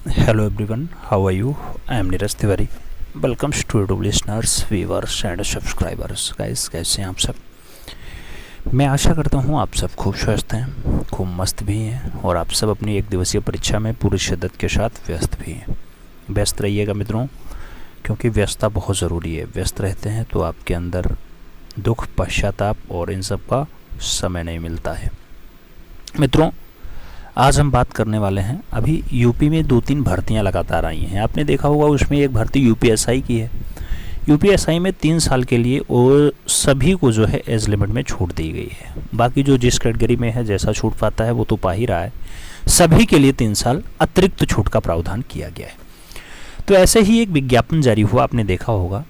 Hello everyone, how are you? I am Neeraj Tiwari. Welcome to YouTube listeners, viewers and subscribers. Guys, कैसे हैं आप सब? मैं आशा करता हूँ आप सब खूब स्वस्थ हैं, खूब मस्त भी हैं और आप सब अपनी एक दिवसीय परीक्षा में पूरी शिद्दत के साथ व्यस्त भी हैं। व्यस्त रहिएगा मित्रों, क्योंकि व्यस्तता बहुत ज़रूरी है। व्यस्त रहते हैं तो आपके अंदर दुख, पश्चाताप और इन सब का समय नहीं मिलता है। मित्रों, आज हम बात करने वाले हैं, अभी यूपी में 2-3 भर्तियां लगातार आई हैं। आपने देखा होगा, उसमें एक भर्ती यूपीएसआई की है। यूपीएसआई में 3 साल के लिए और सभी को जो है एज लिमिट में छूट दी गई है। बाकी जो जिस कैटेगरी में है जैसा छूट पाता है वो तो पा ही रहा है। सभी के लिए 3 साल अतिरिक्त छूट का प्रावधान किया गया है। तो ऐसे ही एक विज्ञापन जारी हुआ, आपने देखा होगा।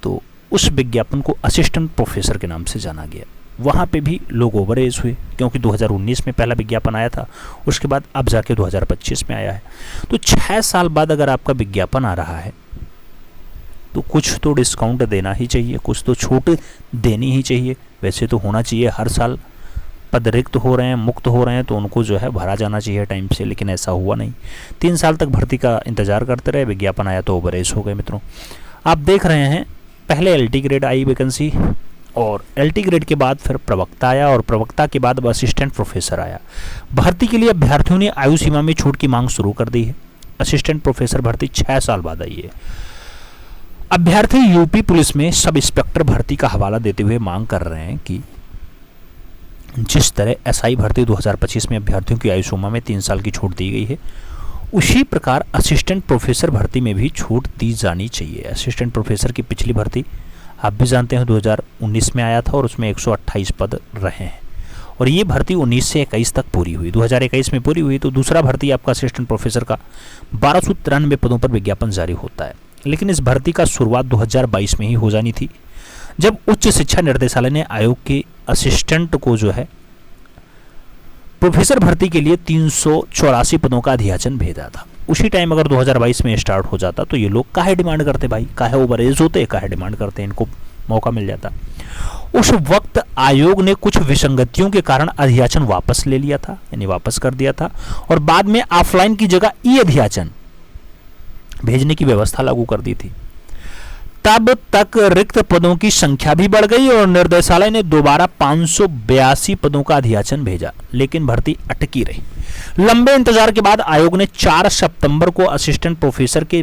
तो उस विज्ञापन को असिस्टेंट प्रोफेसर के नाम से जाना गया। वहाँ पे भी लोग ओवर एज हुए, क्योंकि 2019 में पहला विज्ञापन आया था, उसके बाद अब जाके 2025 में आया है। तो 6 साल बाद अगर आपका विज्ञापन आ रहा है तो कुछ तो डिस्काउंट देना ही चाहिए, कुछ तो छूट देनी ही चाहिए। वैसे तो होना चाहिए, हर साल पद रिक्त हो रहे हैं, मुक्त हो रहे हैं, तो उनको जो है भरा जाना चाहिए टाइम से, लेकिन ऐसा हुआ नहीं। 3 साल तक भर्ती का इंतजार करते रहे, विज्ञापन आया तो ओवर एज हो गए। मित्रों, आप देख रहे हैं, पहले LT ग्रेड आई वैकेंसी और LT ग्रेड के बाद फिर प्रवक्ता आया और प्रवक्ता के बाद अब असिस्टेंट प्रोफेसर आया। भर्ती के लिए अभ्यर्थियों ने आयु सीमा में छूट की मांग शुरू कर दी है। असिस्टेंट प्रोफेसर भर्ती 6 साल बाद आई है। अभ्यर्थी यूपी पुलिस में सब इंस्पेक्टर भर्ती का हवाला देते हुए मांग कर रहे हैं कि जिस तरह SI भर्ती 2025 में अभ्यर्थियों की आयु सीमा में 3 साल की छूट दी गई है, उसी प्रकार असिस्टेंट प्रोफेसर भर्ती में भी छूट दी जानी चाहिए। असिस्टेंट प्रोफेसर की पिछली भर्ती आप भी जानते हैं 2019 में आया था और उसमें 128 पद रहे हैं और ये भर्ती 19 से 21 तक पूरी हुई। 2021 में पूरी हुई। तो दूसरा भर्ती आपका असिस्टेंट प्रोफेसर का 1293 पदों पर विज्ञापन जारी होता है। लेकिन इस भर्ती का शुरुआत 2022 में ही हो जानी थी, जब उच्च शिक्षा निर्देशालय ने आयोग के असिस्टेंट को जो है प्रोफेसर भर्ती के लिए 384 पदों का अधियाचन भेजा था। उसी टाइम अगर 2022 में स्टार्ट हो जाता तो ये लोग काहे डिमांड करते भाई, काहे ओवर एज होते, काहे डिमांड करते, इनको मौका मिल जाता। उस वक्त आयोग ने कुछ विसंगतियों के कारण अधियाचन वापस ले लिया था, यानी वापस कर दिया था, और बाद में ऑफलाइन की जगह ई अधियाचन भेजने की व्यवस्था लागू कर दी थी। तब तक रिक्त पदों की संख्या भी बढ़ गई और निर्देशालय ने दोबारा 582 पदों का अधियाचन भेजा, लेकिन भर्ती अटकी रही। लंबे इंतजार के बाद आयोग ने 4 सितंबर को असिस्टेंट प्रोफेसर के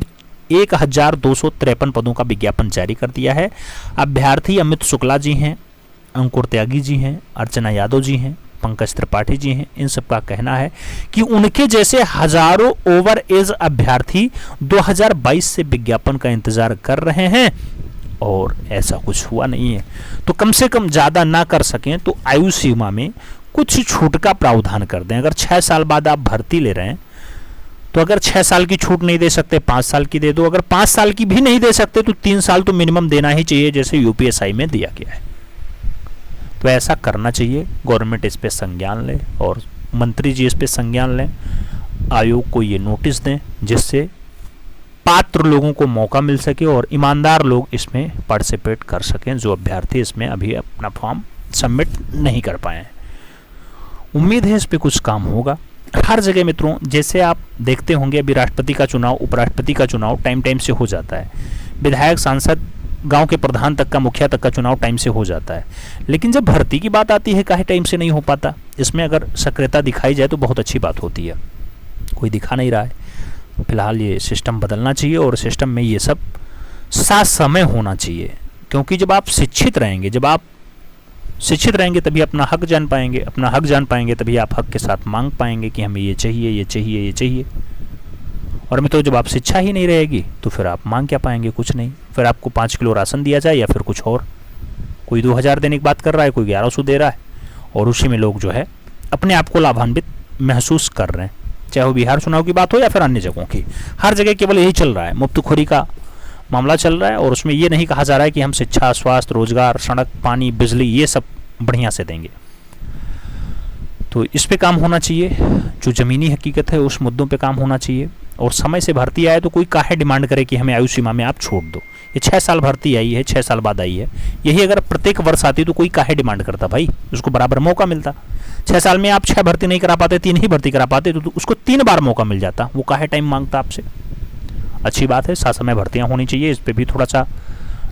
1253 पदों का विज्ञापन जारी कर दिया है। अभ्यर्थी अमित शुक्ला जी हैं, अंकुर त्यागी जी हैं, अर्चना यादव जी हैं, पंकज त्रिपाठी जी हैं। इन सबका कहना है कि उनके जैसे हजारों ओवर एज अभ्यर्थी 2022 से विज्ञापन का इंतजार कर रहे हैं और ऐसा कुछ हुआ नहीं है। तो कम से कम ज़्यादा ना कर सकें तो आयु सीमा में कुछ छूट का प्रावधान कर दें। अगर 6 साल बाद आप भर्ती ले रहे हैं तो अगर 6 साल की छूट नहीं दे सकते, 5 साल की दे दो। अगर 5 साल की भी नहीं दे सकते तो 3 साल तो मिनिमम देना ही चाहिए, जैसे यूपीएसआई में दिया गया है। तो ऐसा करना चाहिए। गवर्नमेंट इस पे संज्ञान ले और मंत्री जी इस पे संज्ञान लें, आयोग को ये नोटिस दें, जिससे पात्र लोगों को मौका मिल सके और ईमानदार लोग इसमें पार्टिसिपेट कर सकें, जो अभ्यर्थी इसमें अभी अपना फॉर्म सबमिट नहीं कर पाए हैं। उम्मीद है इस पे कुछ काम होगा हर जगह। मित्रों, जैसे आप देखते होंगे, अभी राष्ट्रपति का चुनाव, उपराष्ट्रपति का चुनाव टाइम से हो जाता है, विधायक, सांसद, गांव के प्रधान तक का, मुखिया तक का चुनाव टाइम से हो जाता है। लेकिन जब भर्ती की बात आती है, काहे टाइम से नहीं हो पाता? इसमें अगर सक्रियता दिखाई जाए तो बहुत अच्छी बात होती है। कोई दिखा नहीं रहा है। फिलहाल ये सिस्टम बदलना चाहिए और सिस्टम में ये सब साथ समय होना चाहिए, क्योंकि जब आप शिक्षित रहेंगे तभी अपना हक जान पाएंगे। अपना हक जान पाएंगे तभी आप हक के साथ मांग पाएंगे कि हमें ये चाहिए, ये चाहिए, ये चाहिए। और मित्रों, जब आप शिक्षा ही नहीं रहेगी तो फिर आप मांग क्या पाएंगे? कुछ नहीं। फिर आपको 5 किलो राशन दिया जाए या फिर कुछ और, कोई 2000 देने की बात कर रहा है, कोई 1100 दे रहा है, और उसी में लोग जो है अपने आप को लाभान्वित महसूस कर रहे हैं। चाहे वो बिहार चुनाव की बात हो या फिर अन्य जगहों की, हर जगह केवल यही चल रहा है, मुफ्तखोरी का मामला चल रहा है। और उसमें ये नहीं कहा जा रहा है कि हम शिक्षा, स्वास्थ्य, रोजगार, सड़क, पानी, बिजली, ये सब बढ़िया से देंगे। तो इस पे काम होना चाहिए। जो ज़मीनी हकीकत है उस मुद्दों पे काम होना चाहिए। और समय से भर्ती आए तो कोई काहे डिमांड करे कि हमें आयु सीमा में आप छोड़ दो। ये 6 साल भर्ती आई है, 6 साल बाद आई है, यही अगर प्रत्येक वर्ष आती तो कोई काहे डिमांड करता भाई, उसको बराबर मौका मिलता। 6 साल में आप 6 भर्ती नहीं करा पाते, 3 ही भर्ती करा पाते तो उसको 3 बार मौका मिल जाता, वो काहे टाइम मांगता आपसे। अच्छी बात है, साथ समय भर्तियाँ होनी चाहिए, इस पर भी थोड़ा सा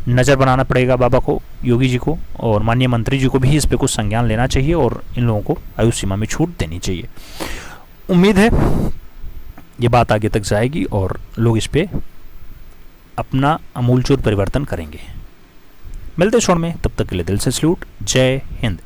नज़र बनाना पड़ेगा बाबा को, योगी जी को, और माननीय मंत्री जी को भी इस पर कुछ संज्ञान लेना चाहिए और इन लोगों को आयु सीमा में छूट देनी चाहिए। उम्मीद है ये बात आगे तक जाएगी और लोग इस पर अपना अमूलचूल परिवर्तन करेंगे। मिलते क्षण में, तब तक के लिए दिल से सैल्यूट। जय हिंद।